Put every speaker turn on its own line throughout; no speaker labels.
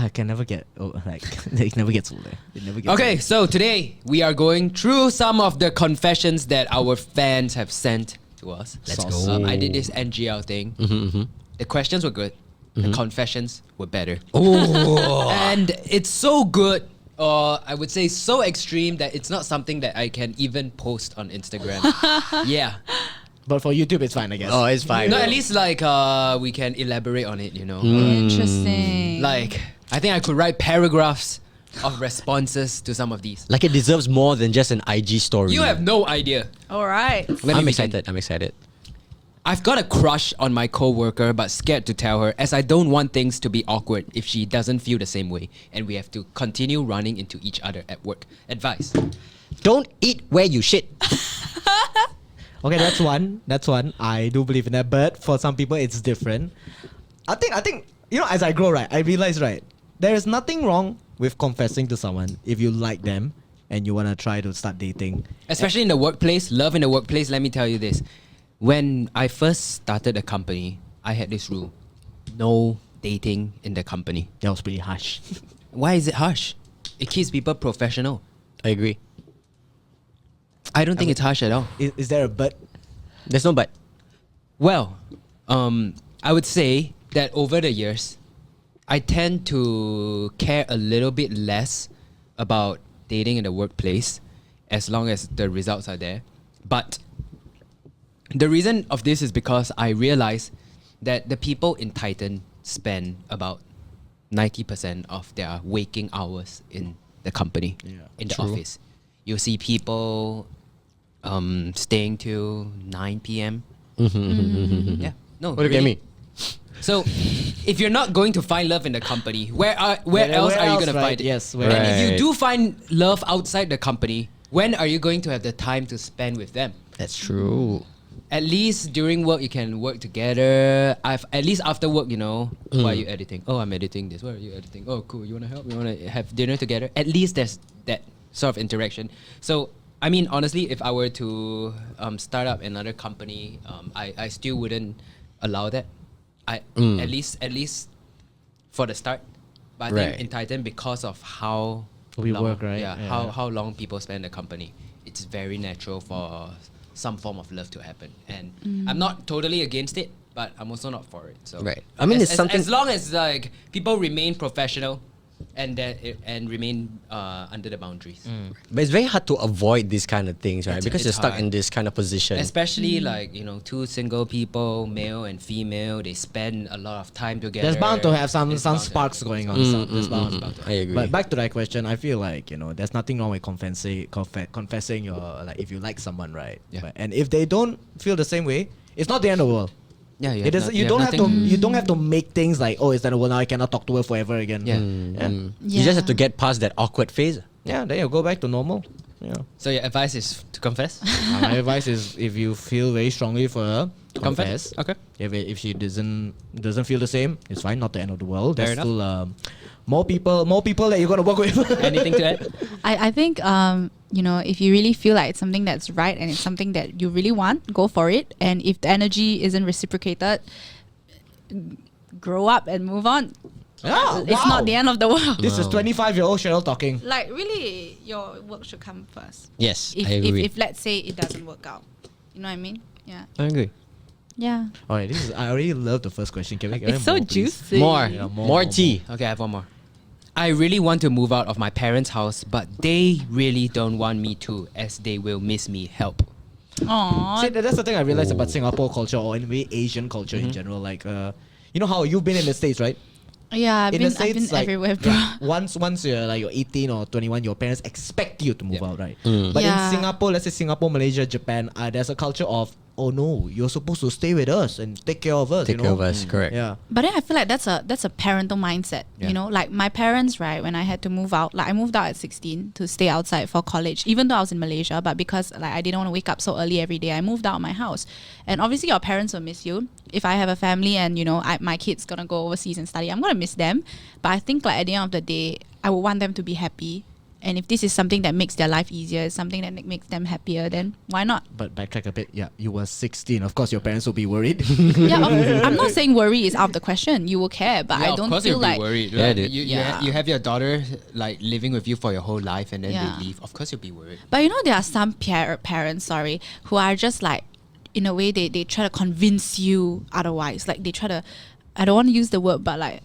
I can never get it never gets older. It never gets
Okay,
older.
so today we are going through some of the confessions that our fans have sent to us.
Let's go.
I did this NGL thing. The questions were good. The confessions were better.
Oh.
And it's so good, or I would say so extreme, that it's not something that I can even post on Instagram. Yeah.
But for YouTube, it's fine, I guess.
Oh, it's fine.
No, at least like we can elaborate on it, you know.
Interesting.
Like, I think I could write paragraphs of responses to some of these.
Like it deserves more than just an IG story.
You have no idea.
All right.
Let me
I'm
begin.
excited.
I've got a crush on my coworker, but scared to tell her, as I don't want things to be awkward if she doesn't feel the same way, and we have to continue running into each other at work. Advice.
Don't eat where you shit.
Okay, that's one. I do believe in that. But for some people, it's different. I think as I grow, right, I realize, right, there is nothing wrong with confessing to someone if you like them and you want to try to start dating.
Especially in the workplace, love in the workplace, let me tell you this. When I first started a company, I had this rule. No dating in the company.
That was pretty harsh.
Why is it harsh? It keeps people professional.
I agree.
I don't think it's harsh at all.
Is there a but?
There's no but.
Well, I would say that over the years, I tend to care a little bit less about dating in the workplace as long as the results are there. But the reason of this is because I realize that the people in Titan spend about 90% of their waking hours in the company, in the office. You'll see people staying till 9 p.m. Yeah. No.
What do you get me?
So, if you're not going to find love in the company, where else are you going to find it?
Yes.
And if you do find love outside the company, when are you going to have the time to spend with them?
That's true.
At least during work, you can work together. At least after work, you know, why are you editing? Oh, I'm editing this. What are you editing? Oh, cool. You want to help? You want to have dinner together? At least there's that sort of interaction. So, I mean, honestly, if I were to start up another company, I still wouldn't allow that. At least for the start. But I think in Titan, because of how
we
long,
work, right?
How long people spend in the company, it's very natural for some form of love to happen. And I'm not totally against it, but I'm also not for it. So
Right. I mean, it's something.
as long as like people remain professional and remain under the boundaries.
But it's very hard to avoid these kind of things, right? Because
It's
you're stuck
hard.
in this kind of position.
Especially like, you know, two single people, male and female, they spend a lot of time together.
There's bound to have some
It's bound to
sparks
happen.
going on. There's bound.
I agree.
But back to that question, I feel like, there's nothing wrong with confessing your, like, if you like someone, right?
Yeah.
But, and if they don't feel the same way, it's not the end of the world.
Yeah,
It is. You don't have to make things like, oh, is that well now I cannot talk to her forever again.
You just have to get past that awkward phase.
Yeah, then you go back to normal. Yeah.
So your advice is to confess?
My advice is if you feel very strongly for her, confess.
Okay.
If she doesn't feel the same, it's fine. Not the end of the world.
Fair
There's
enough.
still more people that you're gonna work with.
Anything to add?
I think if you really feel like it's something that's right and it's something that you really want, go for it. And if the energy isn't reciprocated, grow up and move on.
Oh,
It's not the end of the world.
This is 25-year-old Cheryl talking.
Like, really, your work should come first.
Yes,
If,
I agree.
if let's say it doesn't work out, you know what I mean? Yeah.
I agree.
Yeah.
Alright, I already love the first question. Can we get
It's so
more, please?
juicy.
More,
Yeah,
more tea.
Okay, I have one more. I really want to move out of my parents' house, but they really don't want me to, as they will miss me. Help.
Aww.
See, that's the thing I realized about Singapore culture or anyway Asian culture in general. Like, you know how you've been in the States, right?
Yeah, I've
In the
been
States, like,
everywhere, bro.
Once you're 18 or 21, your parents expect you to move out, right? But
Yeah.
in Singapore, let's say Singapore, Malaysia, Japan, there's a culture of, oh no, you're supposed to stay with us and take care of us.
Take care of us, correct.
Yeah.
But then I feel like that's a parental mindset.
Yeah.
You know, like my parents, right, when I had to move out, like I moved out at 16 to stay outside for college, even though I was in Malaysia, but because like I didn't want to wake up so early every day, I moved out of my house. And obviously your parents will miss you. If I have a family and, my kid's gonna go overseas and study, I'm gonna miss them. But I think like at the end of the day, I would want them to be happy. And if this is something that makes their life easier, something that makes them happier, then why not?
But backtrack a bit. Yeah, you were 16. Of course, your parents will be worried.
Yeah, I'm not saying worry is out of the question. You will care, but I
of
don't
course
feel
you'll
like
be worried.
Yeah,
Right?
dude.
You have your daughter like living with you for your whole life, and then
Yeah.
they leave. Of course you'll be worried.
But you know, there are some parents, who are just like, in a way, they try to convince you otherwise. Like they try to, I don't want to use the word, but like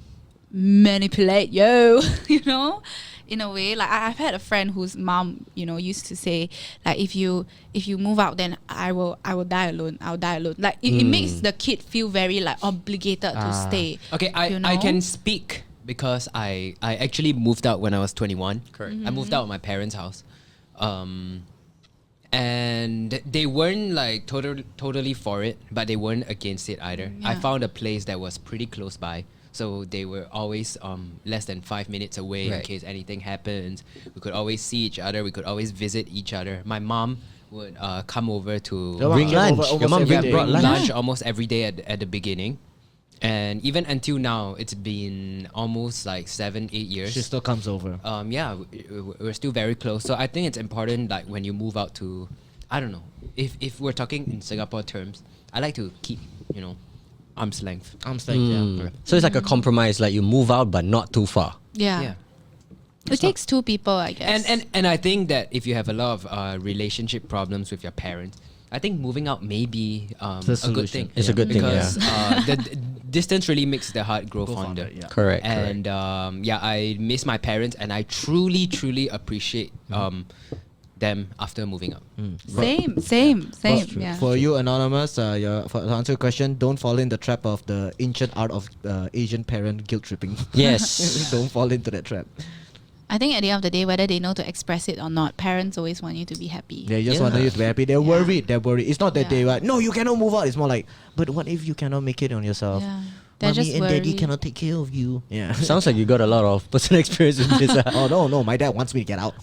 manipulate you, you know, in a way. Like I've had a friend whose mom, used to say, like, if you move out, then I will die alone. I'll die alone. Like it makes the kid feel very like obligated to stay.
Okay, I can speak because I actually moved out when I was 21.
Correct.
I moved out of my parents' house. And they weren't like totally for it, but they weren't against it either. I
Yeah.
found a place that was pretty close by, so they were always less than 5 minutes away in
Right.
case anything happens. We could always see each other. We could always visit each other. My mom would come over to
Your mom
Bring
came over
lunch. Your
almost
mom
every
yeah,
day.
brought
bring
lunch.
lunch almost every day at the beginning. And even until now, it's been almost like 7-8 years.
She still comes over.
Yeah, we're still very close. So I think it's important, like when you move out to, I don't know, if we're talking in Singapore terms, I like to keep, arm's length.
I'm saying, yeah.
So it's like a compromise, like you move out but not too far.
Yeah. It takes two people, I guess.
And I think that if you have a lot of relationship problems with your parents, I think moving out may be a good
solution.
thing.
It's a good thing,
because the distance really makes the heart grow fonder.
Yeah.
Correct.
And I miss my parents, and I truly appreciate them after moving out.
Same.
Well,
Yeah.
For you, Anonymous, to answer your question, don't fall in the trap of the ancient art of Asian parent guilt tripping.
Yes.
Don't fall into that trap.
I think at the end of the day, whether they know to express it or not, parents always want you to be happy.
They just
Yeah.
want you to be happy. They're worried. They're worried. It's not that they
Yeah.
like, no, you cannot move out. It's more like, but what if you cannot make it on yourself?
Yeah. They're
Mommy
just
and daddy
worried.
cannot take care of you. Yeah.
Sounds like you got a lot of personal experience with this.
Oh no, my dad wants me to get out.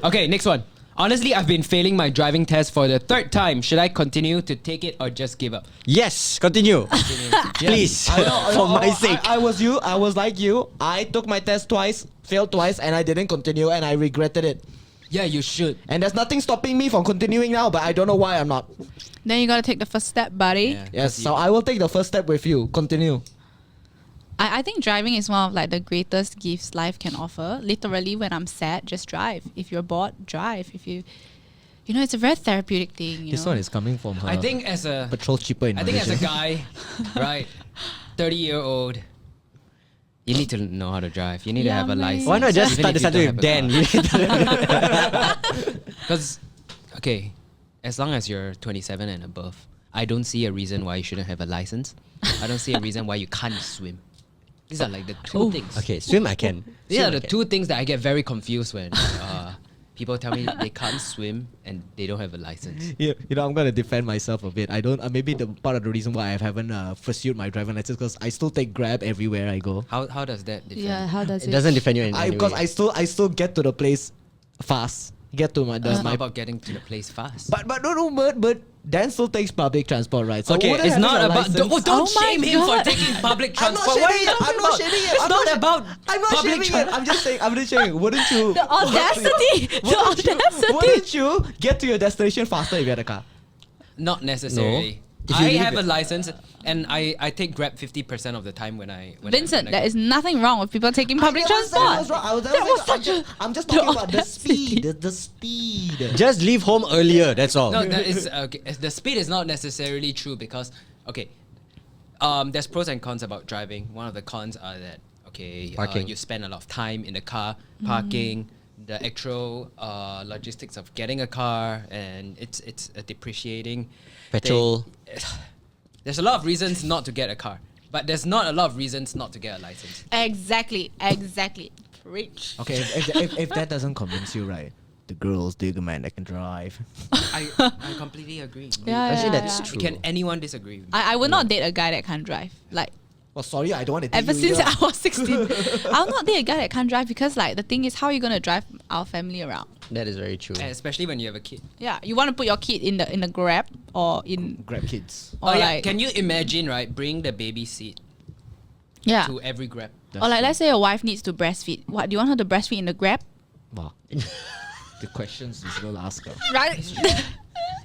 Okay, next one. Honestly, I've been failing my driving test for the 3rd time. Should I continue to take it or just give up?
Yes, continue. Please, for my sake.
I was you. I was like you. I took my test twice, failed twice, and I didn't continue, and I regretted it.
Yeah, you should.
And there's nothing stopping me from continuing now, but I don't know why I'm not.
Then you gotta take the first step, buddy.
Yeah.
Yes, so I will take the first step with you. Continue.
I think driving is one of like the greatest gifts life can offer. Literally, when I'm sad, just drive. If you're bored, drive. If it's a very therapeutic thing.
This one is coming from her.
I think as a
petrol cheaper in
I think as a
Malaysia.
guy, right, 30-year-old, you need to know how to drive. You need to
Yeah,
have a
mate.
license.
Why not just
Even
start
if
the
you
sentence
don't
with
have a
Dan?
Because, okay, as long as you're 27 and above, I don't see a reason why you shouldn't have a license. I don't see a reason why you can't swim. These are like the two things.
Okay, swim I can.
These
Swim
are
I
the
can.
two things that I get very confused when people tell me they can't swim and they don't have a license.
Yeah, I'm gonna defend myself a bit. I don't. Maybe the part of the reason why I haven't pursued my driving license because I still take Grab everywhere I go.
How does that defend?
Yeah, how does
It
it?
doesn't defend you in any
Because
way.
I still get to the place fast. Get to my
It's
my.
not about getting to the place fast.
But but Dan still takes public transport, right? So
Okay,
wouldn't
it's
having
not
a
about.
license-
Don't
Oh my
shame him for
God.
taking public
I'm not
transport. What are you
shaming it.
talking
I'm not
about?
shaming it.
It's
I'm
not
not
about.
I'm not
public
shaming
tran-
it. I'm just saying. Wouldn't you?
The audacity! The audacity!
Wouldn't you get to your destination faster if you had a car?
Not necessarily.
If you
I
leave
have a
it-
license and I take Grab 50% of the time when I.
Vincent, there is nothing wrong with people taking public
I never said it was
transport.
wrong.
That was such a-
I'm just
the
talking about the
audacity.
speed. The speed.
Just leave home earlier, that's all.
No, that is okay. The speed is not necessarily true because okay, there's pros and cons about driving. One of the cons are that okay,
Parking.
you spend a lot of time in the car, parking, the actual logistics of getting a car, and it's a depreciating
Petrol.
thing. There's a lot of reasons not to get a car, but there's not a lot of reasons not to get a license.
Exactly. Preach.
Okay, if that doesn't convince you, right? The girls dig a man that can drive.
I completely agree.
Yeah,
Actually,
yeah,
that's
yeah.
true.
Can anyone disagree with me?
I would not date a guy that can't drive. Like,
Well, sorry, I don't want to.
ever since I was 16, I'll not date a guy that can't drive because, like, the thing is, how are you gonna drive our family around?
That is very true.
And especially when you have a kid.
Yeah, you want to put your kid in the Grab or in
Grab kids.
or
Oh yeah,
like
can you imagine, right? Bring the baby seat
Yeah.
to every Grab.
Or like, let's say your wife needs to breastfeed. What do you want her to breastfeed in the Grab?
Wow. The questions is going to ask her.
Right?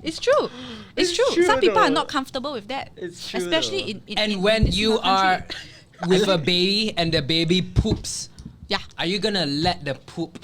It's true. It's true. Some people are not comfortable with that.
It's true
Especially in
And
in
when
this
you
small
are
country.
with a baby and the baby poops,
Yeah.
are you gonna let the poop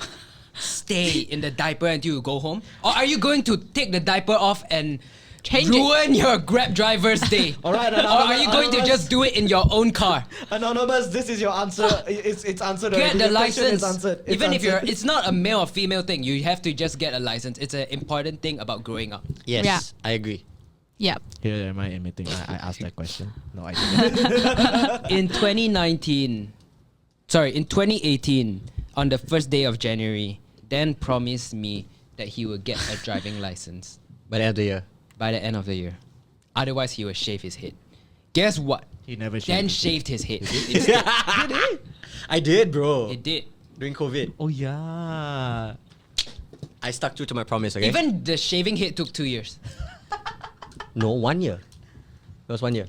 stay in the diaper until you go home? Or are you going to take the diaper off and
Change it.
ruin your Grab driver's day?
All right,
Or are you going to just do it in your own car?
Anonymous, this is your answer. It's answered
Get
already.
the
Your question
license.
is answered. It's
Even if you're,
answered.
it's not a male or female thing. You have to just get a license. It's an important thing about growing up.
Yes,
Yeah.
I agree.
Yeah.
Here am I admitting I asked that question. No, I didn't.
In 2018, on the first day of January, Dan promised me that he would get a driving license
By the end of the year.
by the end of the year. Otherwise, he would shave his head. Guess what?
He never
Dan
shaved.
shaved his head.
I did, bro.
It did.
During COVID.
Oh yeah.
I stuck true to my promise, okay?
Even the shaving head took 2 years.
No, 1 year. It was 1 year.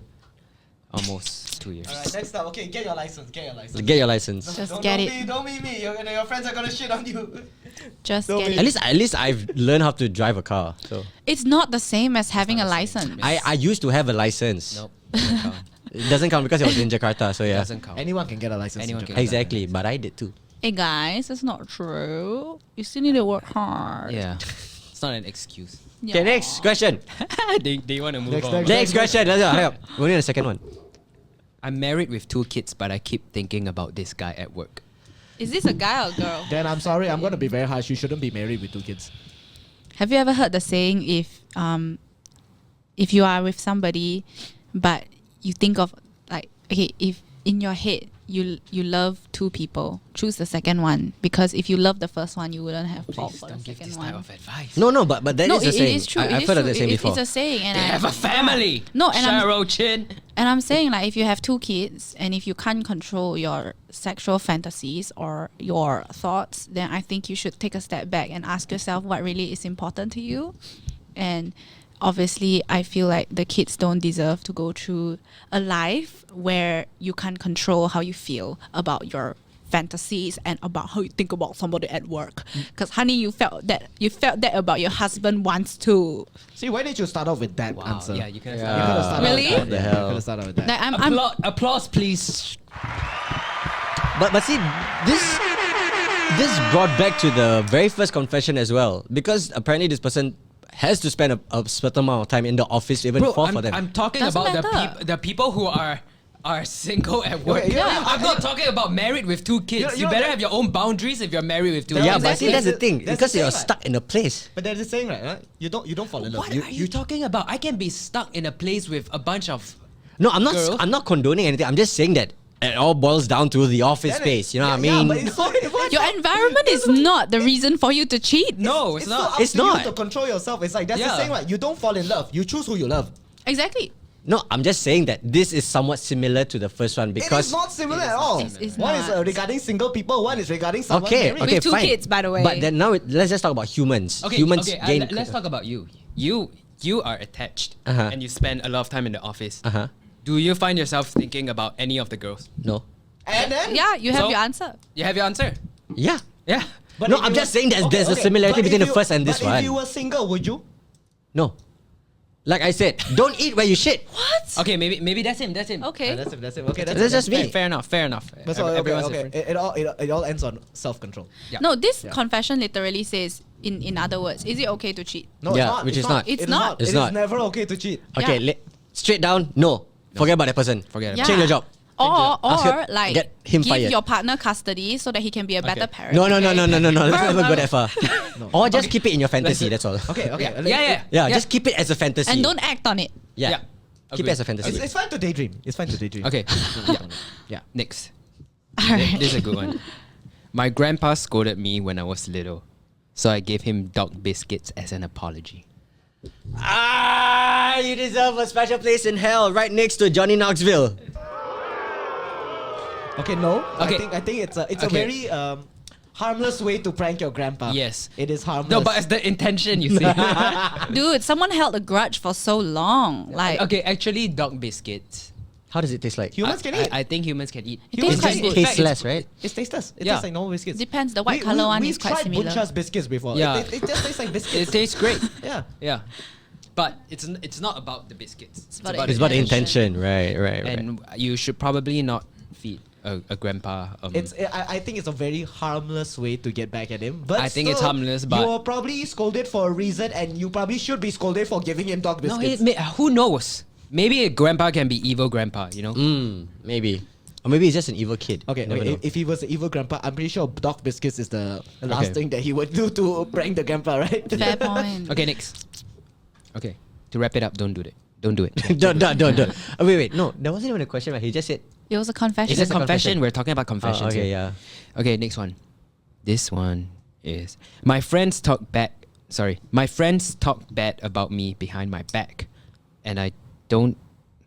Almost 2 years.
All right, next up. Okay, get your license. Get your license.
Get your license.
Just get it.
Don't be me. Your friends are gonna shit on you.
Just
No,
get
wait.
it.
At least I've learned how to drive a car. So
It's not the same as having a
not the
license.
same.
I used to have a license.
Nope. Doesn't count.
It doesn't count because it was in Jakarta. So yeah.
Doesn't count.
Anyone can get a license. in
Anyone can
Jakarta.
Exactly, but I did too.
Hey guys, that's not true. You still need to work hard.
Yeah. It's not an excuse.
Okay, next question.
they want to move
Next,
on.
Next question. Let's go. Hurry up. We're only on the second one.
I'm married with 2 kids, but I keep thinking about this guy at work.
Is this a guy or a girl?
Then I'm sorry. I'm gonna be very harsh. You shouldn't be married with 2 kids.
Have you ever heard the saying if you are with somebody but you think of like, okay, if in your head you love 2 people, choose the second one, because if you love the first one you wouldn't have fought
Please
for the
don't give
second
this
one.
type of advice.
No, but that is
No,
a
it
saying.
is true.
I've
It is
heard of
true.
that saying before.
It's a saying, and
They have a family.
No, and I'm-
Cheryl Chin.
And I'm saying, like, if you have 2 kids and if you can't control your sexual fantasies or your thoughts, then I think you should take a step back and ask yourself what really is important to you. And obviously, I feel like the kids don't deserve to go through a life where you can't control how you feel about your fantasies and about how you think about somebody at work. Because, honey, you felt that about your husband once too.
See, why didn't you start off with that
Wow.
answer?
Yeah, you can
You
have
could have started
Really?
with
What the
that.
hell?
You could have started with that.
Like, I'm
Applause, please.
But see, this brought back to the very first confession as well, because apparently this person has to spend a certain amount of time in the office to even
Bro,
fall for them.
I'm talking
Doesn't
about
matter.
the people who are single at work.
Okay, yeah.
I'm not talking about married with 2 kids.
You
You
know
better
that-
have your own boundaries if you're married with 2
Yeah,
yeah,
kids.
but see, that's the
Exactly.
thing.
That's
Because
the
you're
thing, right?
stuck in a place.
But there's this saying, right? You don't fall in love.
What are you talking about? I can be stuck in a place with a bunch of
No, I'm not.
Girls?
I'm not condoning anything. I'm just saying that it all boils down to the office
Then
space. You know what I
yeah,
mean?
but it's not,
your environment is not the reason for you to cheat.
No, it's
so
not.
up
It's
to
not.
you to control yourself. It's like that's the
Yeah.
saying, right? You don't fall in love. You choose who you love.
Exactly.
No, I'm just saying that this is somewhat similar to the first one
It
because
is not similar at all.
It's
One is
not.
regarding single people. One is regarding someone
okay,
married.
okay,
With 2
fine.
kids, by the way.
But then now let's just talk about humans.
Okay,
humans
okay.
gain.
Let's talk about you. You are attached
Uh-huh.
and you spend a lot of time in the office.
Uh-huh.
Do you find yourself thinking about any of the girls?
No.
And then
Yeah, you have
So-
your answer.
You have your answer?
Yeah.
Yeah.
But
No,
if
I'm
you
just
were-
saying that there's a similarity
but
between
if
the first and this
but
one.
If you were single, would you?
No. Like I said, don't eat where you shit.
What?
Okay, maybe that's him. That's him.
Okay.
That's it. Okay,
That's just me.
Fair enough. Fair enough.
But so, okay,
Everyone's
okay.
different.
It all ends on self-control.
Yeah.
No, this
Yeah.
confession literally says, in other words, is it okay to cheat?
No,
Yeah,
it's not.
which
it's
is not.
It's
It is
not.
It's
It
not.
is never okay to cheat.
Okay,
Yeah.
straight down. No. Forget about that person.
Forget
Yeah.
about
Change your job.
Or
Ask her-
like
get him
give
fired.
your partner custody so that he can be a better parent.
No.
okay?
Let's not even go that far.
No.
Or just keep it in your fantasy. That's all.
Okay.
Yeah.
Just keep it as a fantasy.
And don't act on it.
Yeah.
Yeah.
Keep it as a fantasy.
It's fine to daydream. It's fine to daydream.
Okay. Yeah.
Yeah.
Next.
All right.
This is a good one. My grandpa scolded me when I was little, so I gave him dog biscuits as an apology.
You deserve a special place in hell, right next to Johnny Knoxville.
Okay. No.
Okay.
I think it's a
Okay.
very harmless way to prank your grandpa.
Yes.
It is harmless.
No, but it's the intention, you see.
Dude, someone held a grudge for so long. Like,
Okay, actually, dog biscuits
How does it taste like?
Humans can eat.
I think humans can eat.
It
Humans
tastes
can
quite
eat.
good.
Tastes less, right?
It's tasteless. It
Yeah.
tastes like normal biscuits.
Depends. The white color one is quite
We've
similar.
tried Buncha's biscuits before.
Yeah.
It just tastes like biscuits.
It tastes great.
Yeah.
Yeah, but it's not about the biscuits. It's
about
about
It's about the
Intention.
intention, right?
and you should probably not feed a grandpa.
I think it's a very harmless way to get back at him. But
I think it's
still,
harmless, but-
you are probably scolded for a reason, and you probably should be scolded for giving him dog
no,
biscuits.
who knows? Maybe a grandpa can be evil grandpa. You know.
Maybe. Or maybe he's just an evil kid.
Okay,
Never know.
if he was an evil grandpa, I'm pretty sure dog biscuits is the last
Okay.
thing that he would do to prank the grandpa, right?
Fair point.
Okay, next. Okay, to wrap it up, don't do it. Don't do it.
don't. Wait. No, that wasn't even a question, right? He just said.
It was a confession.
It's a
It's a confession.
confession. We're talking about confessions.
okay,
here.
yeah.
Okay, next one. This one is my friends talk bad. Sorry, my friends talk bad about me behind my back, and I don't.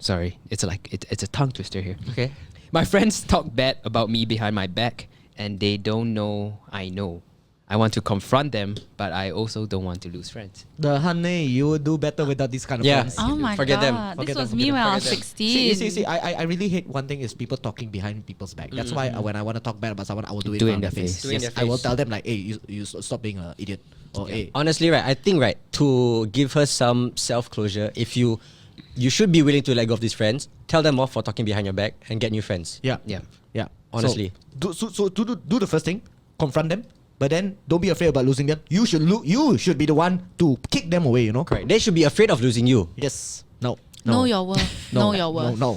Sorry, it's it's a tongue twister here.
Okay.
My friends talk bad about me behind my back, and they don't know I know. I want to confront them, but I also don't want to lose friends.
The honey, you would do better without these kind of
Yeah.
friends.
Oh my
Forget them.
god.
Forget
This
them,
was
forget
me
them,
when I was
forget them.
16.
See, I really hate one thing is people talking behind people's back. That's why when I want to talk bad about someone, I will do it
Do it
in
in
their
their
face.
face.
Do it in
Yes,
their
I will
face.
tell them like, hey, you stop being an idiot. Or hey,
Honestly, right, I think, right, to give her some self-closure, if you should be willing to let go of these friends, tell them off for talking behind your back and get new friends.
Yeah.
yeah.
Honestly.
So do the first thing, confront them, but then don't be afraid about losing them. You should be the one to kick them away. You know.
Correct. They should be afraid of losing you.
Yes. No.
Know your worth. Know your worth.
No.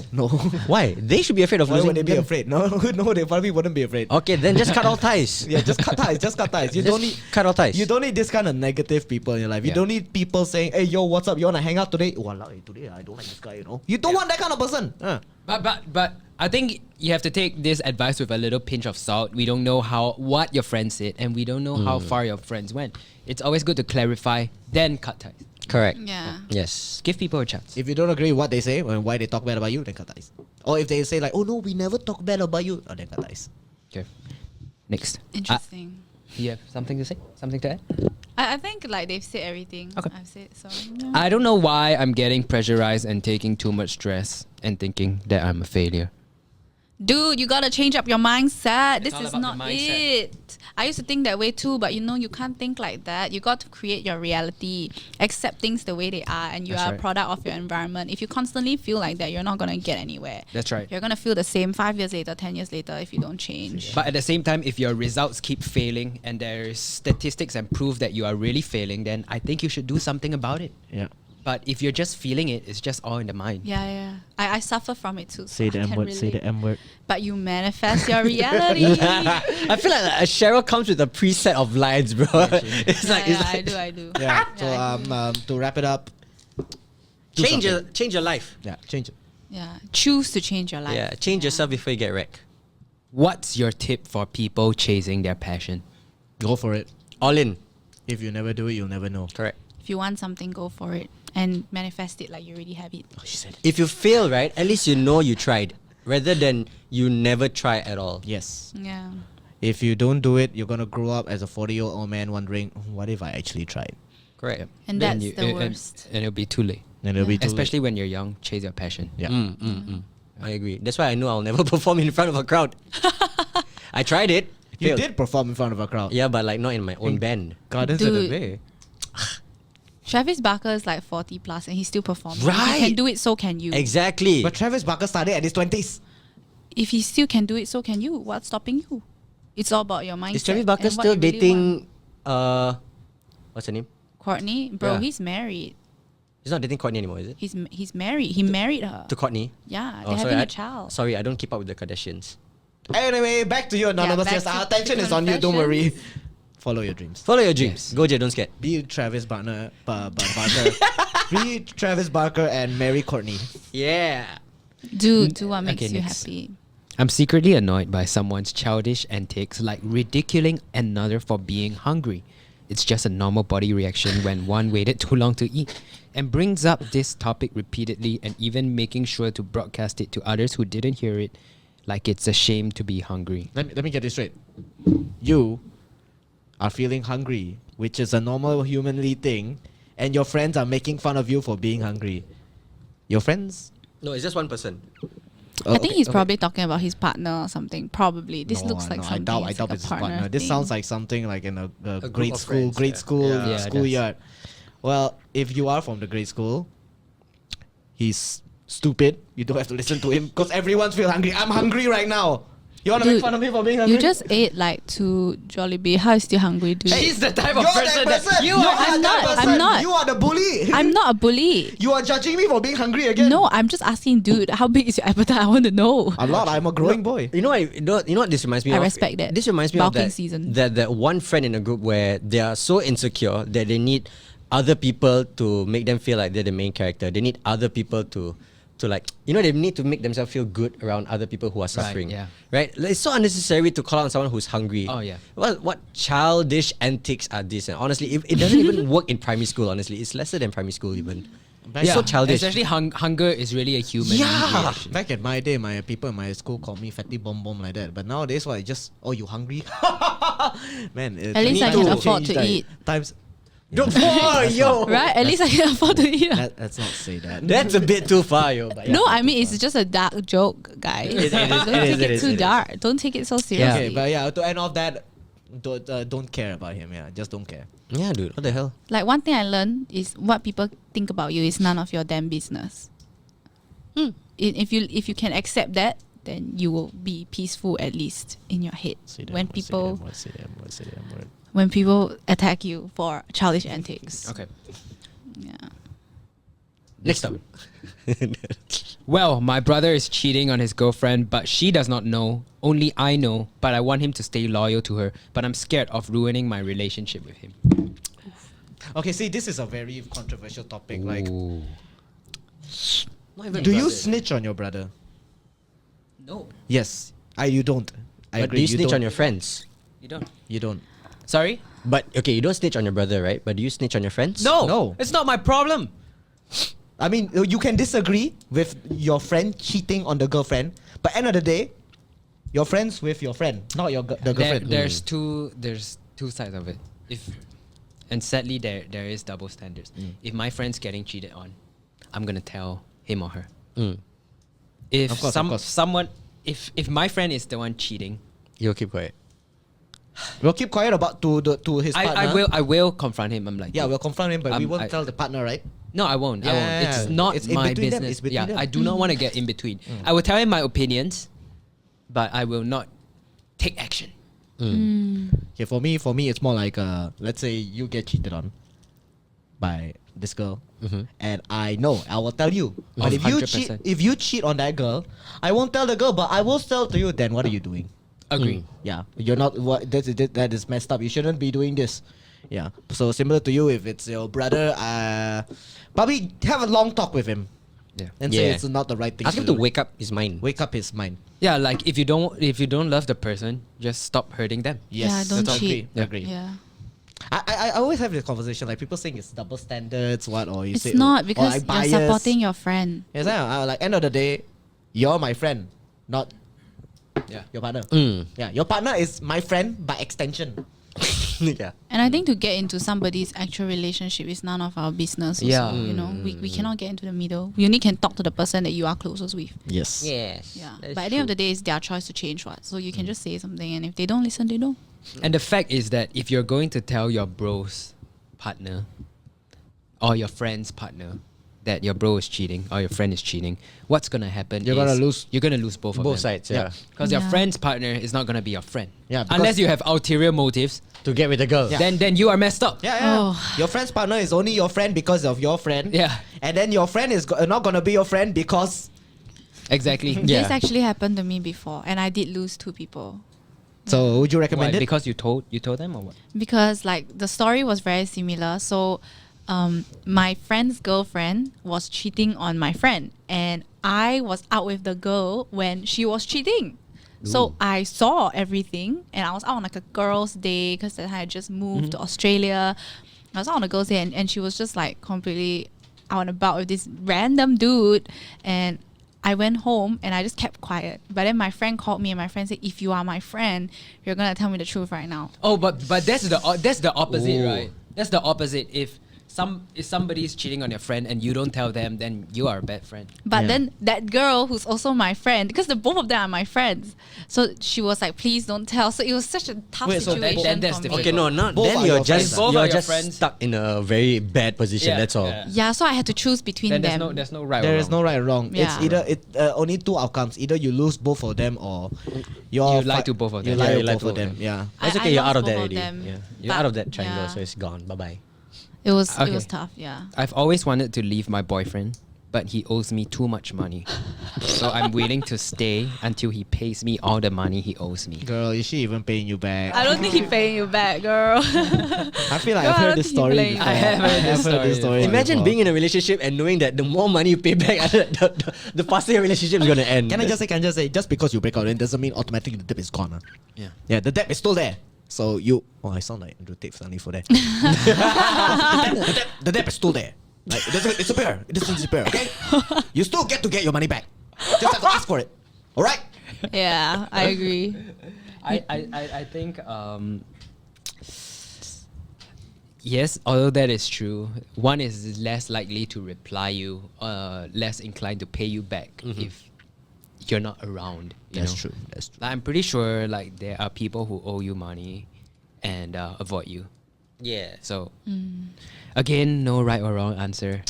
Why? They should be afraid of
Why
losing
would they be
them.
afraid? No, they probably wouldn't be afraid.
Okay, then just cut all ties.
Yeah, just cut ties. Just cut ties. You
Just
don't need
cut all ties.
You don't need this kind of negative people in your life. You
Yeah.
don't need people saying, "Hey, yo, what's up? You wanna hang out today?" Walao, today I don't like this guy. You know. You don't want that kind of person.
But I think you have to take this advice with a little pinch of salt. We don't know what your friends said, and we don't know how far your friends went. It's always good to clarify, then cut ties.
Correct.
Yeah.
Yes.
Give people a chance.
If you don't agree with what they say and why they talk bad about you, then cut ties. Or if they say like, "Oh no, we never talk bad about you," then cut ties.
Okay. Next.
Interesting.
You have something to say? Something to add?
I think like they've said everything
Okay.
I've said. So yeah.
I don't know why I'm getting pressurized and taking too much stress and thinking that I'm a failure.
Dude, you gotta change up your mindset.
It's
This
all
is
about
not
the mindset.
it. I used to think that way too, but you can't think like that. You got to create your reality, accept things the way they are, and you
That's
are
right.
a product of your environment. If you constantly feel like that, you're not gonna get anywhere.
That's right.
You're gonna feel the same 5 years later, 10 years later if you don't change.
But at the same time, if your results keep failing and there's statistics and proof that you are really failing, then I think you should do something about it.
Yeah.
But if you're just feeling it, it's just all in the mind.
Yeah. I suffer from it too. so
Say the
I
M
can
word. Say the
relate.
M word.
But you manifest your reality.
I feel like Cheryl comes with a preset of lines, bro. It's like
I do.
Yeah.
Yeah, I do.
To wrap it up, do
change
something.
your life.
Yeah, change it.
Yeah. Choose to change your life.
Yeah, change yourself before you get wrecked.
What's your tip for people chasing their passion?
Go for it.
All in.
If you never do it, you'll never know.
Correct.
If you want something, go for it and manifest it like you already have it.
Oh, she said it.
If you fail, right, at least you know you tried, rather than you never try at all.
Yes.
Yeah.
If you don't do it, you're gonna grow up as a 40-year-old man wondering, what if I actually tried?
Correct.
And
Then
that's the worst.
And it'll be too late.
And it'll be too
Especially when you're young, chase your passion.
late. Yeah.
I agree. That's why I know I'll never perform in front of a crowd. I tried it.
You
failed.
did perform in front of a crowd.
Yeah, but like not in my own band.
Gardens of the
Dude.
Bay.
Travis Barker is like 40 plus and he still performs. If
Right.
he can do it, so can you.
Exactly.
But Travis Barker started at his 20s.
If he still can do it, so can you. What's stopping you? It's all about your mindset.
Is Travis Barker
and what
still
you really
dating
want.
what's her name?
Courtney? Bro,
Yeah.
he's married.
He's not dating Courtney anymore, is it?
He's married. He married her.
To Courtney?
Yeah,
Oh,
they're
sorry,
having
I-
a child.
Sorry, I don't keep up with the Kardashians.
Anyway, back to you, Anonymous.
back
Yes,
to
our attention is on you. Don't
confessions.
worry. Follow your dreams.
Follow your dreams.
Yes.
Go, Jay, don't scared.
Be Travis Barker. Be Travis Barker and marry Courtney.
Yeah.
Do what makes
Okay,
you
next.
happy.
I'm secretly annoyed by someone's childish antics, like ridiculing another for being hungry. It's just a normal body reaction when one waited too long to eat, and brings up this topic repeatedly and even making sure to broadcast it to others who didn't hear it, like it's a shame to be hungry.
Let me get this straight. You are feeling hungry, which is a normal humanly thing, and your friends are making fun of you for being hungry. Your friends?
No, it's just one person.
I think he's probably talking about his partner or something. Probably. This looks like something.
I doubt
like
it's
a
his partner. This
thing.
sounds like something like in a
group
grade
of
school,
friends, yeah.
Yeah, it
schoolyard. Well, if you are from the grade school, he's stupid. You don't have to listen to him because everyone's feel hungry. I'm hungry right now. You want to make
Dude,
fun of me for being hungry?
You just ate like 2 Jollibee. How are you still hungry, dude?
She's the type of
You're
person
that person.
you
You're
are.
I'm
that
not.
person.
I'm not.
You are the bully.
I'm not a bully.
You are judging me for being hungry again.
No, I'm just asking, dude, how big is your appetite? I want to know.
A lot. I'm a growing boy.
You know what this reminds me
I
of?
respect that.
This reminds me
Bulking
of that,
season.
that one friend in a group where they are so insecure that they need other people to make them feel like they're the main character. They need other people to like, they need to make themselves feel good around other people who are suffering.
yeah.
Right? Like, it's so unnecessary to call out someone who's hungry.
Oh, yeah.
What childish antics are these? And honestly, it doesn't even work in primary school, honestly. It's lesser than primary school even. It's so childish.
Especially hunger is really a human need,
Yeah.
actually.
Back in my day, my people in my school called me fatty bomb bomb like that. But nowadays, what? You hungry? Man,
At least I can afford to eat.
Times.
Yo!
Right? At least I can afford to eat.
Let's not say that.
That's a bit too far, yo. But yeah.
No, I mean, it's just a dark joke, guys.
It is,
Don't
it
take
is,
it
it
too
is.
dark. Don't take it so seriously.
Okay, but yeah, to end off that, don't care about him. Yeah, just don't care.
Yeah, dude. What the hell?
Like, one thing I learned is what people think about you is none of your damn business. If you can accept that, then you will be peaceful, at least in your head. When people attack you for childish antics.
Okay.
Yeah.
Next up.
Well, my brother is cheating on his girlfriend, but she does not know. Only I know, but I want him to stay loyal to her. But I'm scared of ruining my relationship with him.
Okay, see, this is a very controversial topic. Like,
Not even
do you
brother.
snitch on your brother?
No,
Yes. You don't. I
But
agree.
do you snitch
don't.
on your friends?
you don't.
You don't.
Sorry?
But okay, you don't snitch on your brother, right? But do you snitch on your friends?
No.
It's not my problem.
I mean, you can disagree with your friend cheating on the girlfriend, but end of the day, you're friends with your friend, not the girlfriend.
There's two sides of it. And sadly there is double standards. If my friend's getting cheated on, I'm gonna tell him or her. If
Of course.
someone if my friend is the one cheating,
You'll keep quiet.
We'll keep quiet about to his partner.
I will confront him. I'm like,
Yeah, we'll confront him, but we won't
I-
tell the partner, right?
No, I won't. I
Yeah,
won't. It's
yeah.
not
It's in
my
between them.
business.
It's between
Yeah,
them.
I do not want to get in between. I will tell him my opinions, but I will not take action.
Okay, for me, it's more like let's say you get cheated on by this girl, and I know I will tell you. But if you
100%.
cheat on that girl, I won't tell the girl, but I will tell to you. Then what are you doing?
Agree.
Yeah, you're not. That is messed up. You shouldn't be doing this. Yeah. So similar to you, if it's your brother, probably have a long talk with him
Yeah.
and say
Yeah.
it's not the right thing.
Ask him to wake up his mind.
wake up his mind.
Yeah, like if you don't love the person, just stop hurting them.
Yes,
Yeah, don't
that's
cheat.
Agree.
Yeah.
I always have this conversation like people saying it's double standards. What or you
It's
say
not
or
because
I
you're
bias.
supporting your friend.
Yes, like end of the day, you're my friend, not
Yeah.
your partner.
Mm.
Yeah, your partner is my friend by extension.
Yeah.
And I think to get into somebody's actual relationship is none of our business. Also,
Yeah.
You know, we cannot get into the middle. We only can talk to the person that you are closest with.
Yes.
Yes.
Yeah. But at the end of the day, it's their choice to change what. So you can just say something, and if they don't listen, they don't.
And the fact is that if you're going to tell your bro's partner or your friend's partner that your bro is cheating or your friend is cheating, what's gonna happen?
You're gonna lose
You're gonna lose both of them.
Both sides, yeah.
Because your
Yeah.
friend's partner is not gonna be your friend.
Yeah, because-
Unless you have ulterior motives,
To get with the girl.
Yeah.
then you are messed up.
Yeah.
Oh.
Your friend's partner is only your friend because of your friend.
Yeah.
And then your friend is not gonna be your friend because
Exactly.
Yeah.
This actually happened to me before, and I did lose 2 people.
So would you
Why?
recommend it?
Because you told them or what?
Because like the story was very similar. So my friend's girlfriend was cheating on my friend, and I was out with the girl when she was cheating. So I saw everything, and I was out on like a girls' day because I had just moved to Australia. I was out on a girls' day, and she was just like completely out and about with this random dude, and I went home and I just kept quiet. But then my friend called me, and my friend said, "If you are my friend, you're gonna tell me the truth right now."
Oh, but that's the opposite,
Ooh.
right? That's the opposite. If if somebody's cheating on your friend and you don't tell them, then you are a bad friend.
But
Yeah.
then that girl who's also my friend, because the both of them are my friends, so she was like, "Please don't tell." So it was such a tough
Wait, so
situation
then that's
for me.
difficult.
Okay, no, not
Both
then
are
you're
your friends,
just
Both
you're
are your
just
friends.
stuck in a very bad position.
Yeah,
That's all.
yeah.
Yeah, so I had to choose between
Then
them.
there's no right.
There
or
is
wrong.
no right or wrong. It's
Yeah.
either only two outcomes. Either you lose both of them or
You lie to both of
You
them.
lie
Yeah,
to
you lie
both
to
of them.
both.
Yeah.
It's
I
okay, you're
lost
out of
both
that
of
already.
them,
Yeah. You're
but
out of that triangle,
yeah.
so it's gone. Bye bye.
It was
Okay.
tough. Yeah.
I've always wanted to leave my boyfriend, but he owes me too much money. So I'm willing to stay until he pays me all the money he owes me.
Girl, is she even paying you back?
I don't think he's paying you back, girl.
I feel like
Girl,
I've
I
heard
don't
this
think he
story
playing
before.
you
I have heard this story
Imagine
before.
being in a relationship and knowing that the more money you pay back, the faster your relationship is gonna end.
Can I just say, just because you break out, it doesn't mean automatically the debt is gone.
Yeah.
Yeah, the debt is still there. So you, I sound like Andrew Tate suddenly for that. the debt is still there. Like it doesn't disappear. It doesn't disappear. Okay, you still get to get your money back. Just have to ask for it. All right.
Yeah, I agree.
I think yes, although that is true, one is less likely to reply you, less inclined to pay you back if you're not around. You
That's
know?
true. That's true.
Like, I'm pretty sure like there are people who owe you money and avoid you.
Yeah.
So again, no right or wrong answer.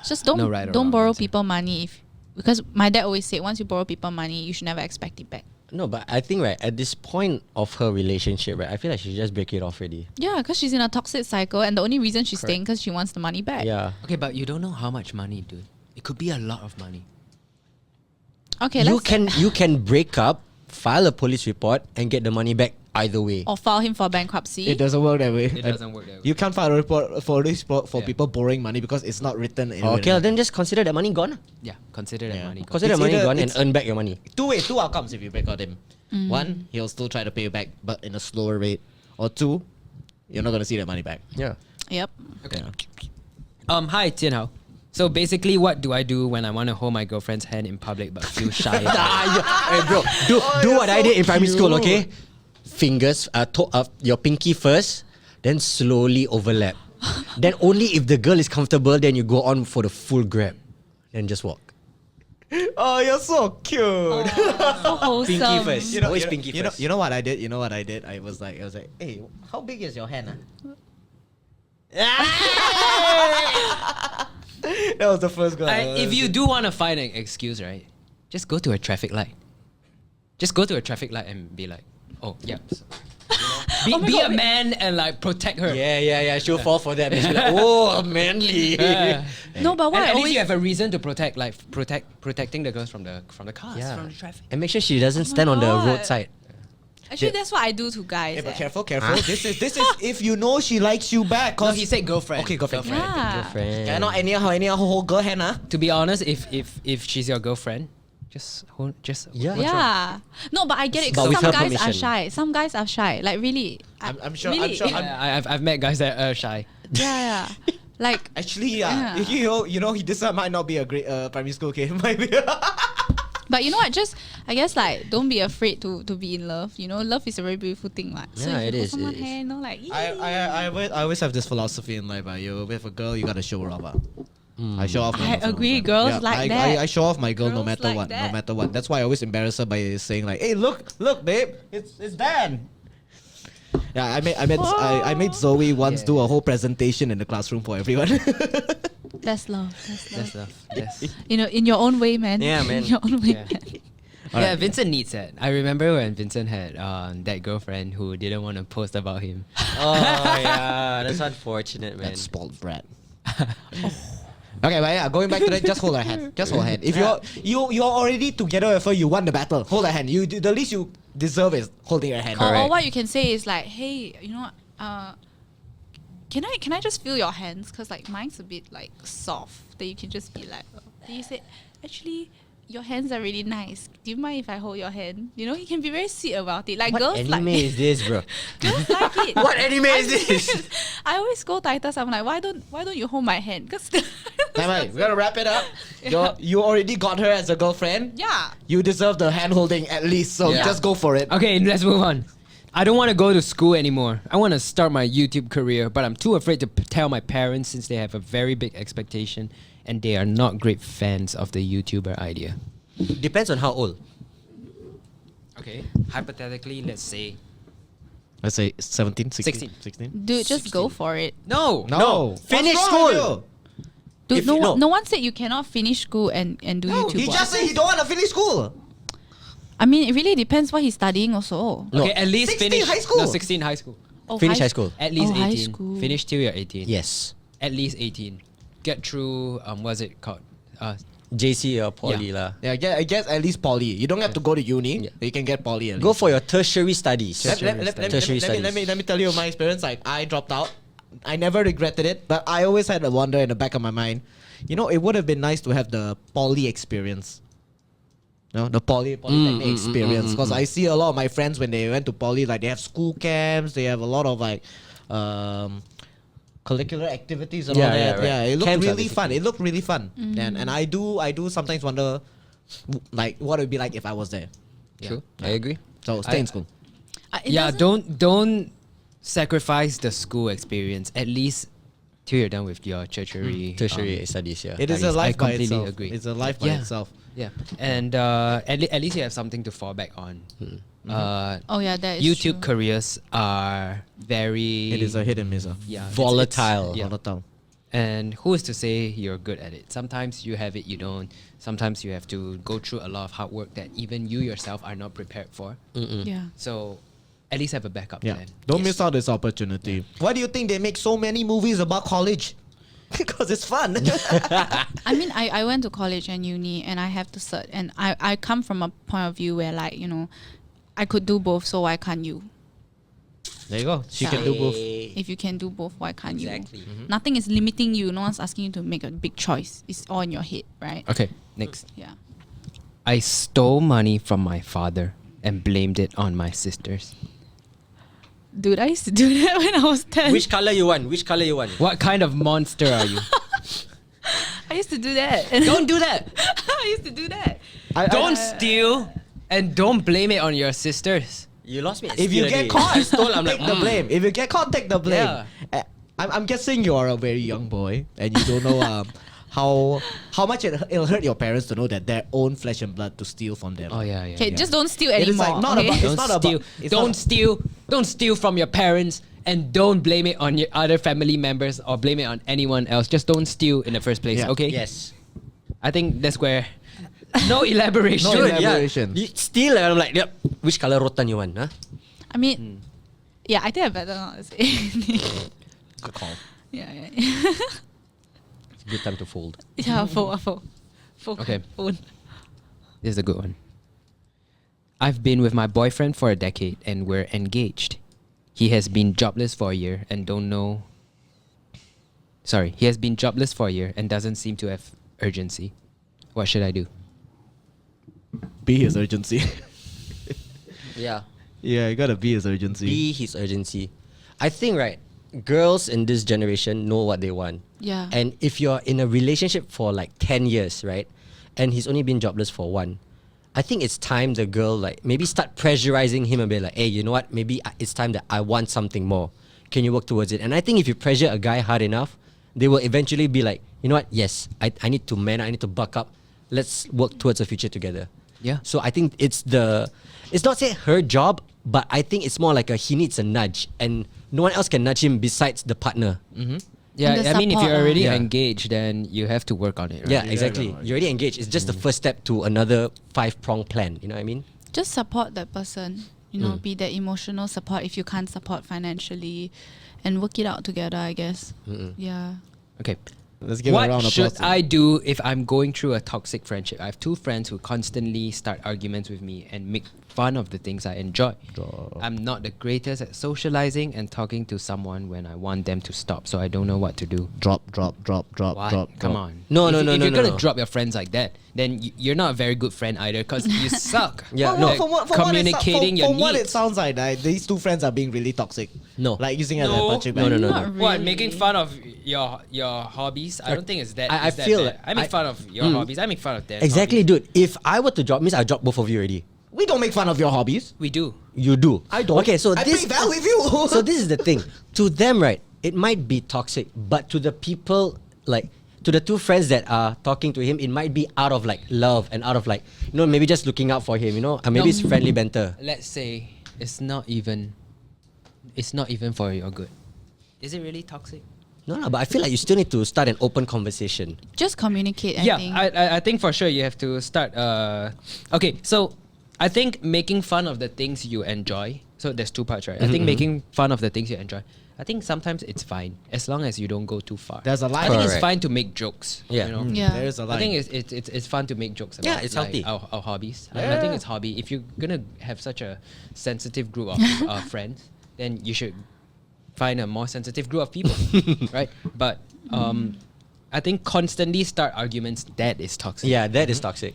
Just don't
No right or
don't
wrong
borrow
answer.
people money because my dad always said once you borrow people money, you should never expect it back.
No, but I think right at this point of her relationship, right, I feel like she should just break it off already.
Yeah, because she's in a toxic cycle, and the only reason she's
Correct.
staying because she wants the money back.
Yeah.
Okay, but you don't know how much money, dude. It could be a lot of money.
Okay,
You
let's
can break up, file a police report, and get the money back either way.
or file him for bankruptcy.
It doesn't work that way.
It doesn't work that way.
You can't file a report for
Yeah.
people borrowing money because it's not written.
Okay, then just consider that money gone.
Yeah, consider that
Yeah.
money.
Consider
It's
the money
either-
gone and
it's-
earn back your money.
Two outcomes if you break out him. One, he'll still try to pay you back, but in a slower rate. Or two, you're not gonna see that money back.
Yeah.
Yep.
Okay.
Yeah.
Hi, JianHao. So basically, what do I do when I want to hold my girlfriend's hand in public but feel shy? about it?
Hey bro, do what I did in primary school, okay? Fingers, your pinky first, then slowly overlap. Then only if the girl is comfortable, then you go on for the full grab. Then just walk.
Oh, you're so cute.
So wholesome.
Pinky first. Always pinky
you know,
first.
you know what I did? I was like, hey, how big is your hand? That was the first girl.
If you do want to find an excuse, right, just go to a traffic light. Just go to a traffic light and be like, oh, yeah. Be,
Oh my
be
God,
a
wait.
man and like protect her.
Yeah. She'll fall for that. She'll be like, oh, manly.
Yeah.
No, but what
And
I
at least
always
you have a reason to protecting the girls from the cars,
Yeah.
from the traffic.
And make sure she doesn't stand on the
God.
roadside.
actually that's what I do to guys.
Hey, but
eh.
careful. This is if you know she likes you back.
No,
Cause
he said girlfriend.
Okay, girlfriend.
Yeah.
Girlfriend.
Cannot anyhow hold girl hand, huh?
To be honest, if she's your girlfriend, just
Yeah.
Yeah. No, but I get it.
But
'cause
with
some
her
guys are
permission.
shy. Some guys are shy. Like really.
I'm sure-
Really.
I'm sure-
Yeah, I've met guys that are shy.
yeah. Like.
Actually,
Yeah.
you know, this might not be a great primary school kid. Might be.
But you know what? Just I guess like don't be afraid to be in love. You know, love is a very beautiful thing, like. So
Yeah,
if
it
you hold
is, it
someone's
is.
hand, you know, like.
I always have this philosophy in life. You with a girl, you gotta show her off. I show off.
I
my
agree, girls like that.
I show off my girl no
Girls
matter
like
what.
that.
No matter what. That's why I always embarrass her by saying like, "Hey, look, babe, it's Dan." Yeah, I made Zoe once
Yeah.
do a whole presentation in the classroom for everyone.
That's love. That's love.
That's love. Yes.
You know, in your own way, man.
Yeah, man.
In your own way,
Yeah.
man.
Yeah,
Alright.
Vincent needs that. I remember when Vincent had that girlfriend who didn't want to post about him.
Oh, yeah. That's unfortunate, man.
That spoiled brat. Okay, but yeah, going back to that, just hold her hand. Just hold her hand. If you're already together with her, you won the battle. Hold her hand. The least you deserve is holding her hand.
Or what you can say is like, hey, you know, can I just feel your hands? Cause like mine's a bit like soft. That you can just be like, then you say, actually, your hands are really nice. Do you mind if I hold your hand? You know, you can be very sweet about it. Like
What
girls
anime
like
is this, bro?
girls like it.
What anime is this?
I always scold Titus. I'm like, why don't you hold my hand? Cause
Right, we're gonna wrap it up. You already got her as a girlfriend.
yeah.
You deserve the hand holding at least, so
Yeah.
just go for it.
Okay, let's move on. I don't want to go to school anymore. I want to start my YouTube career, but I'm too afraid to tell my parents since they have a very big expectation and they are not great fans of the YouTuber idea.
Depends on how old.
Okay, hypothetically, let's say
Let's say 17, 16.
16.
16.
Dude, just go for it.
no.
No.
Finish
What's wrong with
school.
you?
Dude,
If
no,
you- no.
no one said you cannot finish school and do
No,
YouTube.
he
what?
just said he don't want to finish school.
I mean, it really depends what he's studying also.
No.
Okay, at least
16
finish
high school.
No, 16 high school.
Oh,
Finish high school.
At least
Oh, high
18.
school.
Finish till you're 18.
Yes.
At least 18. Get through what's it called?
JC or poly
Yeah.
lah.
Yeah, I guess at least poly. You don't have to go to uni.
Yeah.
You can get poly. At
Go
least.
for your tertiary studies.
Let me tell you my experience. Like, I dropped out. I never regretted it, but I always had a wonder in the back of my mind. You know, it would have been nice to have the poly experience. No, the polytechnic experience. Because I see a lot of my friends when they went to poly, like they have school camps, they have a lot of like curricular activities and
Yeah,
all that.
yeah, right.
Yeah, it looked
Camps are
really fun.
basically-
It looked really fun. And I do sometimes wonder, like, what it would be like if I was there.
True.
I agree.
So stay in school.
It
Yeah,
doesn't-
don't sacrifice the school experience. At least till you're done with your tertiary.
Tertiary studies, yeah.
It is
I
a life by
completely
itself.
agree.
It's a life by
Yeah.
itself.
Yeah, and at least you have something to fall back on.
Oh yeah, that is
YouTube
true.
careers are very.
It is a hit and miss.
yeah,
Volatile.
yeah.
Volatile.
And who is to say you're good at it? Sometimes you have it, you don't. Sometimes you have to go through a lot of hard work that even you yourself are not prepared for.
Yeah.
So, at least have a backup
Yeah.
plan.
Don't miss out this opportunity. Why do you think they make so many movies about college? Because it's fun.
I mean, I went to college and uni and I have to cert, and I come from a point of view where, like, you know, I could do both, so why can't you?
There you go. She can
Yeah.
do both.
If you can do both, why can't
Exactly.
you? Nothing is limiting you. No one's asking you to make a big choice. It's all in your head, right?
Okay, next.
Yeah.
I stole money from my father and blamed it on my sisters.
Dude, I used to do that when I was 10.
Which color you want? Which color you want?
What kind of monster are you?
I used to do that.
Don't do that.
I used to do that.
Don't steal and don't blame it on your sisters.
You lost me. at
If you
steal
get
already.
caught,
I stole. I'm
take
like,
the blame. If you get caught, take the blame.
Yeah.
I'm guessing you are a very young boy and you don't know how much it'll hurt your parents to know that their own flesh and blood to steal from them.
Oh yeah.
Okay, just don't steal
It
anymore.
is like not
okay?
about-
Don't
not
steal.
it's
Don't
not-
steal. Don't steal from your parents, and don't blame it on your other family members or blame it on anyone else. Just don't steal in the first place.
Yeah.
Okay.
yes.
I think that's where. No elaboration.
No
Dude,
elaboration.
yeah. You steal, and I'm like, yep. Which color rotan you want? Huh?
I mean, yeah, I think I better not say anything.
Good call.
yeah.
It's a good time to fold.
Yeah, phone.
Okay.
Phone.
This is a good one. I've been with my boyfriend for a decade and we're engaged. He has been jobless for a year and don't know. Sorry, he has been jobless for a year and doesn't seem to have urgency. What should I do?
Be his urgency.
Yeah.
Yeah, you gotta be his urgency.
Be his urgency. I think, right, girls in this generation know what they want.
Yeah.
And if you're in a relationship for like 10 years, right, and he's only been jobless for one, I think it's time the girl, like, maybe start pressurizing him a bit, like, hey, you know what, maybe it's time that I want something more. Can you work towards it? And I think if you pressure a guy hard enough, they will eventually be like, you know what, yes, I need to man, I need to buck up. Let's work towards a future together.
Yeah.
So I think it's not say her job, but I think it's more like he needs a nudge, and no one else can nudge him besides the partner.
Yeah,
And the
I mean, if
support,
you're already
Yeah.
engaged, then you have to work on it, right?
Yeah, exactly. You're already engaged. It's just the first step to another 5-prong plan. You know what I mean?
Just support that person. You know, be that emotional support if you can't support financially, and work it out together, I guess. Yeah.
Okay.
Let's give a
What
round of
should
applause.
I do if I'm going through a toxic friendship? I have two friends who constantly start arguments with me and make fun of the things I enjoy. I'm not the greatest at socializing and talking to someone when I want them to stop, so I don't know what to do.
Drop.
What? Come on.
No,
if,
no, no,
If
no,
you're
no,
gonna
no.
drop your friends like that, then you're not a very good friend either, because you suck.
Yeah,
at
no.
communicating your
from what it
needs.
sounds like, these two friends are being really toxic.
No.
Like using it as
No.
a punching
No,
bag.
no, no.
Not
What,
really.
making fun of your hobbies? I don't think it's that.
I
it's that
feel
bad.
like
I make fun of your hobbies. I make fun of them.
Exactly, dude. If I were to drop, means I drop both of you already.
We don't make fun of your hobbies.
We do.
You do.
I don't.
Okay, so
I
this
play Val with you.
So this is the thing. To them, right, it might be toxic, but to the people, like to the two friends that are talking to him, it might be out of like love and out of like, you know, maybe just looking out for him, you know, and maybe it's friendly banter.
Let's say it's not even for your good. Is it really toxic?
No, but I feel like you still need to start an open conversation.
Just communicate. I
Yeah,
think.
I think for sure you have to start. Okay, so I think making fun of the things you enjoy. So there's two parts, right? I think making fun of the things you enjoy. I think sometimes it's fine as long as you don't go too far.
There's a line.
I think it's
Correct.
fine to make jokes.
Yeah.
You know?
Yeah.
There's a line.
I think it's fun to make jokes about
Yeah, it's
like,
healthy.
our hobbies. I
Yeah.
think it's hobby. If you're gonna have such a sensitive group of friends, then you should find a more sensitive group of people, right? But I think constantly start arguments, that is toxic.
Yeah, that is toxic.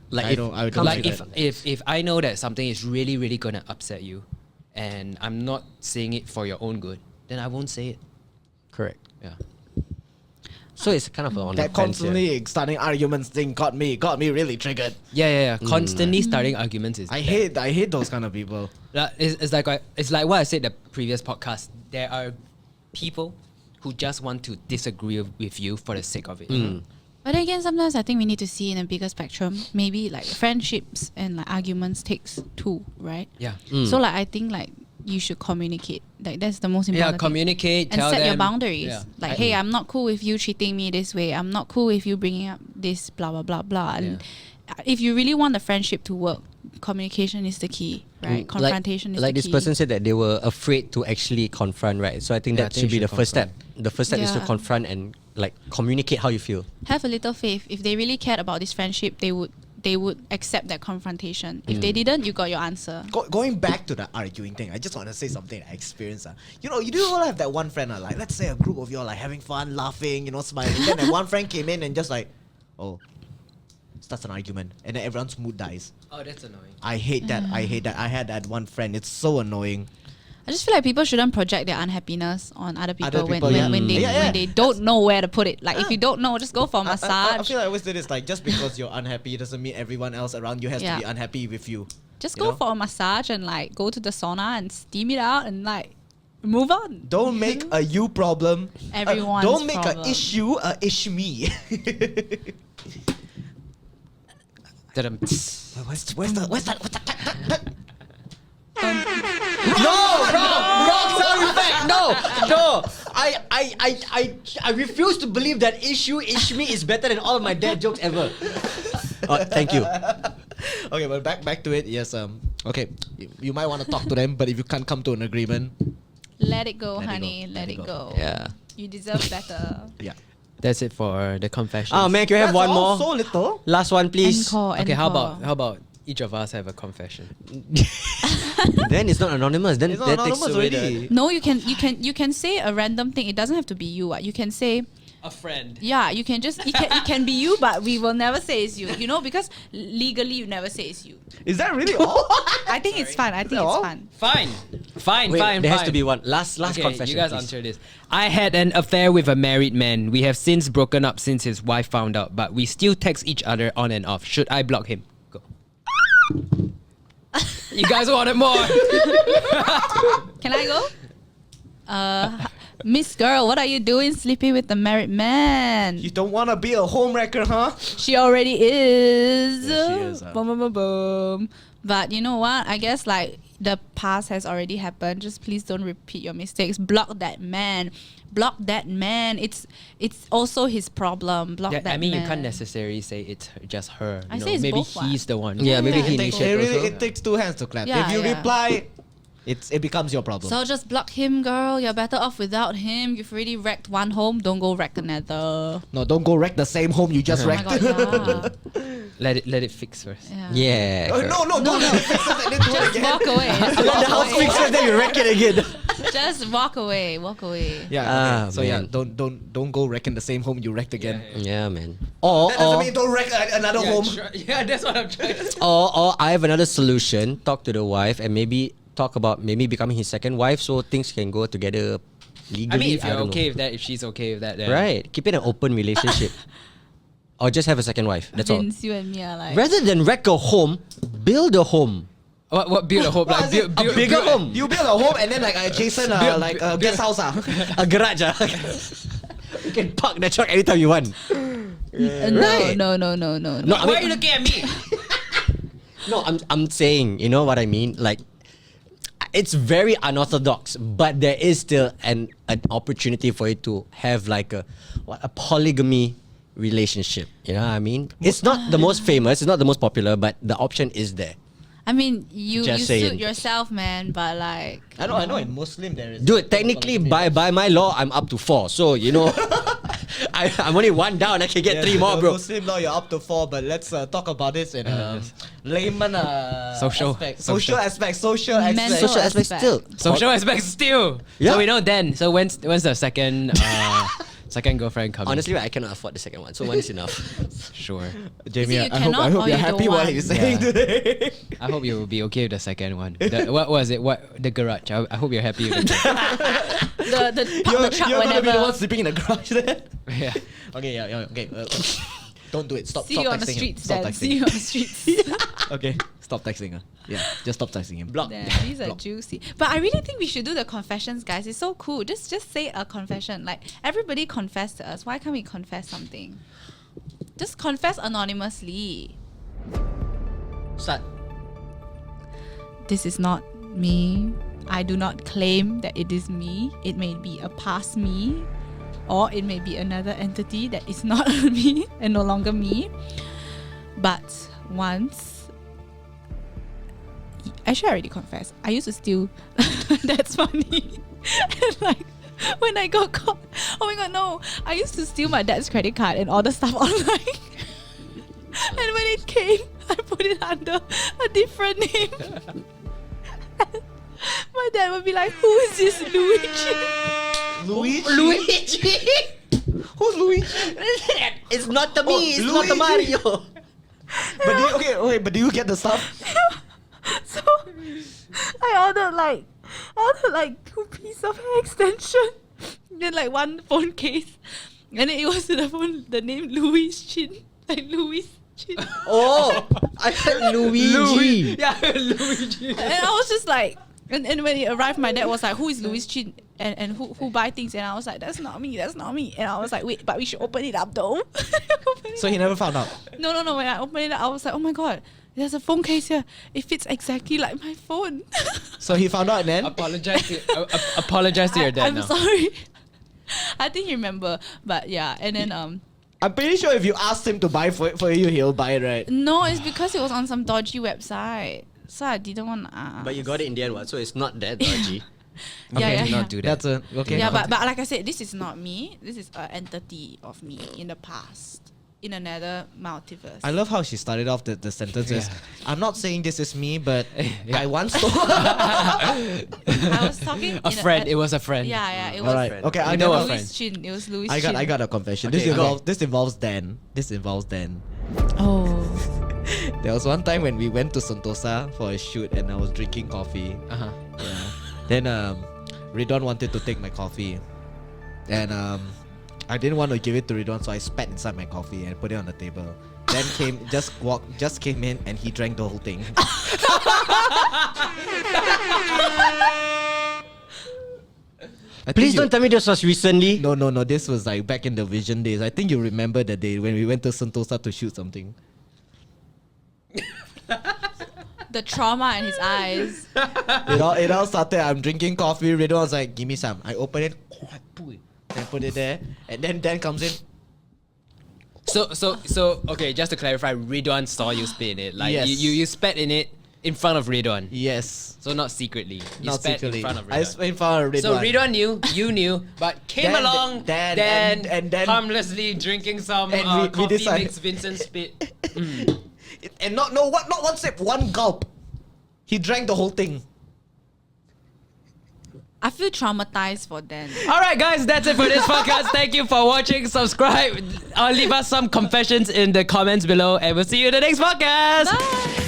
Like
I
if,
don't- I don't
comes
Like
like
with-
if I know that something is really really gonna upset you, and I'm not saying it for your own good, then I won't say it.
correct.
Yeah.
So it's kind of on
that
the fence here.
constantly starting arguments thing got me really triggered.
Yeah. Constantly starting arguments is
I
bad.
hate those kind of people.
It's like what I said the previous podcast. There are people who just want to disagree with you for the sake of it.
But again, sometimes I think we need to see in a bigger spectrum. Maybe like friendships and like arguments takes two, right?
Yeah.
So like I think like you should communicate. Like that's the most
Yeah,
important. thing.
communicate.
And
tell
set your
them.
boundaries.
Yeah.
Like, hey, I'm not cool with you treating me this way. I'm not cool with you bringing up this blah blah blah blah. And if you really want the friendship to work, communication is the key, right? Confrontation is
like
the
this
key.
person said that they were afraid to actually confront, right? So I think
Yeah,
that
I think
should be
you
the
should
first step.
confront.
The first step is to
Yeah.
confront and like communicate how you feel.
Have a little faith. If they really cared about this friendship, they would accept that confrontation. If they didn't, you got your answer.
Going back to the arguing thing, I just want to say something I experienced. You know, you do all have that one friend, like let's say a group of you are like having fun, laughing, you know, smiling. Then that one friend came in and just like, oh, starts an argument, and then everyone's mood dies.
Oh, that's annoying.
I hate that. I hate that. I had that one friend. It's so annoying.
I just feel like people shouldn't project their unhappiness on other people,
people,
when,
yeah.
when they
Yeah, yeah.
when they don't know where to put it. Like if you don't know, just go for a massage.
I feel like I always say this, like just because you're unhappy doesn't mean everyone else around you has to
Yeah.
be unhappy with you.
just
you
go
know?
for a massage and like go to the sauna and steam it out and like move on.
Don't make a you problem.
Everyone's
don't make
problem.
an issue a ish me.
Tadam.
Where's that?
Wrong sound effect. No. I refuse to believe that Ishmi is better than all of my dad jokes ever. Thank you.
Okay, but back to it. Yes. Okay, you might want to talk to them, but if you can't come to an agreement,
Let it go,
Let it
honey.
go.
Let it go.
Yeah.
You deserve better.
yeah.
That's it for the confessions.
Oh man, can we have one more?
So little.
Last one, please.
Encore,
Okay, how
encore.
about each of us have a confession?
Then it's not anonymous. Then
It's not
that takes
anonymous
away
already.
No, you can say a random thing. It doesn't have to be you. You can say,
A friend.
yeah, you can just it can be you, but we will never say it's you. You know, because legally you never say it's you.
Is that really all?
I think it's fun. I think
that
it's
all?
fun.
Fine.
Wait, there has to be one last
Okay,
confession.
you guys
please.
answer this. I had an affair with a married man. We have since broken up since his wife found out, but we still text each other on and off. Should I block him? Go. You guys wanted more.
Can I go? Miss Girl, what are you doing sleeping with the married man?
You don't want to be a homewrecker, huh?
She already is.
Yeah, she is, huh?
Boom, boom, boom, boom. But you know what? I guess like the past has already happened. Just please don't repeat your mistakes. Block that man. Block that man. It's also his problem. Block
Yeah,
that
I mean,
man.
you can't necessarily say it's just her.
I
You
say
know,
it's
maybe
both, what?
he's the one.
Yeah, maybe he
It takes,
initiated also.
it takes two hands to clap.
Yeah,
if you
yeah.
reply, it becomes your problem.
So just block him, girl. You're better off without him. You've already wrecked one home. Don't go wreck another.
No, don't go wreck the same home you just
Oh my
wrecked.
god, yeah.
Let it fix first.
Yeah.
Yeah.
Oh,
correct.
no, don't fix it and then do it
Just
again.
walk away. Just
Let the
walk
house
away.
fix it, then you wreck it again.
Just walk away. Walk away.
Yeah.
Ah,
Okay. So yeah,
man.
don't go wrecking the same home you wrecked again.
Yeah, man. Or
That doesn't mean don't wreck another home.
Yeah, that's what I'm trying to say.
or I have another solution. Talk to the wife and maybe talk about maybe becoming his second wife so things can go together legally.
I mean, if you're
don't
okay
know.
with that, if she's okay with that, then
Right. Keep it an open relationship. Or just have a second wife. That's all.
Vince, you and me are like.
Rather than wreck a home, build a home.
What build a home?
What
Like
is it?
build,
A bigger home.
You build a home and then like adjacent like a guest house.
A garage. You can park the truck anytime you want. Right.
No.
No,
Why are you looking at me?
No, I'm saying, you know what I mean? Like, it's very unorthodox, but there is still an opportunity for you to have like a polygamy relationship. You know what I mean? It's not the most famous, it's not the most popular, but the option is there.
I mean, you
Just
suit
saying.
yourself, man. But like,
I know. In Muslim there is.
Dude, technically by my law, I'm up to 4. So you know, I'm only 1 down. I can get 3 more, bro.
Muslim law, you're up to 4, but let's talk about this in layman
Social.
aspect.
Social.
Social aspect.
Mental
Social aspect
aspect.
still.
Social aspects still.
Yeah.
So we know then. So when's the second second girlfriend coming?
Honestly, I cannot afford the second one, so 1 is enough.
Sure.
Jamie,
you
I
cannot
hope
or
you're
you
happy
don't
what
want?
he's saying
Yeah.
today.
I hope you will be okay with the second one. What was it? The garage. I hope you're happy with it.
the
You're
truck
gonna be the
whenever.
one sleeping in the garage there.
Yeah.
Okay, yeah, okay. Don't do it. Stop.
See
Stop
you on the
texting him.
streets,
Stop
then.
texting.
See you on the streets.
Okay, stop texting her. Yeah, just stop texting him.
Block.
Damn, these are juicy. But I really think we should do the confessions, guys. It's so cool. Just say a confession. Like everybody confess to us. Why can't we confess something? Just confess anonymously.
Start.
This is not me. I do not claim that it is me. It may be a past me, or it may be another entity that is not me and no longer me. But once, actually, I already confessed. I used to steal. That's funny. And like when I got caught, oh my god, no! I used to steal my dad's credit card and order stuff online. And when it came, I put it under a different name. My dad would be like, "Who is this Luigi?"
Luigi.
Who's Luigi?
It's not the
Oh,
me. It's not the
Luigi.
Mario.
But do you get the stuff?
So I ordered like 2 pieces of hair extension, then like 1 phone case, and then it was the name Louis Chin, like Louis Chin.
Oh, I heard Luigi.
Yeah, Luigi.
And I was just like, and when it arrived, my dad was like, "Who is Louis Chin? And who buy things?" And I was like, "That's not me. That's not me." And I was like, "Wait, but we should open it up though."
So he never found out.
No. When I opened it up, I was like, "Oh my god, there's a phone case here. It fits exactly like my phone."
So he found out and then.
Apologize to your dad
I'm
now.
sorry. I think you remember, but yeah. And then
I'm pretty sure if you asked him to buy for you, he'll buy it, right?
no, it's because it was on some dodgy website, so I didn't want to ask.
But you got it in the end, what? So it's not that dodgy.
Do not do that.
That's a okay.
Yeah, but like I said, this is not me. This is an entity of me in the past, in another multiverse.
I love how she started off the sentences. I'm not saying this is me, but
Yeah.
I once told.
I was talking.
A friend. It was a friend.
Yeah, it was.
All right.
friend.
Okay,
You
I
know
know.
a friend.
Louis Chin. It was Louis
I
Chin.
got a confession.
Okay, go.
This involves Dan. This involves Dan.
Oh.
There was one time when we went to Sentosa for a shoot and I was drinking coffee.
Uh-huh.
Yeah. Then Ridwan wanted to take my coffee, and I didn't want to give it to Ridwan, so I spat inside my coffee and put it on the table. Then came in and he drank the whole thing.
Please don't tell me this was recently.
No. This was like back in the Vision days. I think you remember the day when we went to Sentosa to shoot something.
The trauma in his eyes.
It all started. I'm drinking coffee. Ridwan was like, "Give me some." I open it, and put it there, and then Dan comes in.
So okay, just to clarify, Ridwan saw you spit in it. Like
Yes.
you spat in it in front of Ridwan.
Yes.
So not secretly. You
Not
spat
secretly.
in front of
I
Ridwan.
spat in front of Ridwan.
So Ridwan knew, you knew, but came
Dan-
along
Dan-
then
and then-
harmlessly drinking some
And we
coffee
decided-
mixed Vincent spit.
And not one sip, one gulp. He drank the whole thing.
I feel traumatized for Dan.
All right, guys, that's it for this podcast. Thank you for watching. Subscribe. Leave us some confessions in the comments below, and we'll see you in the next podcast.
Bye.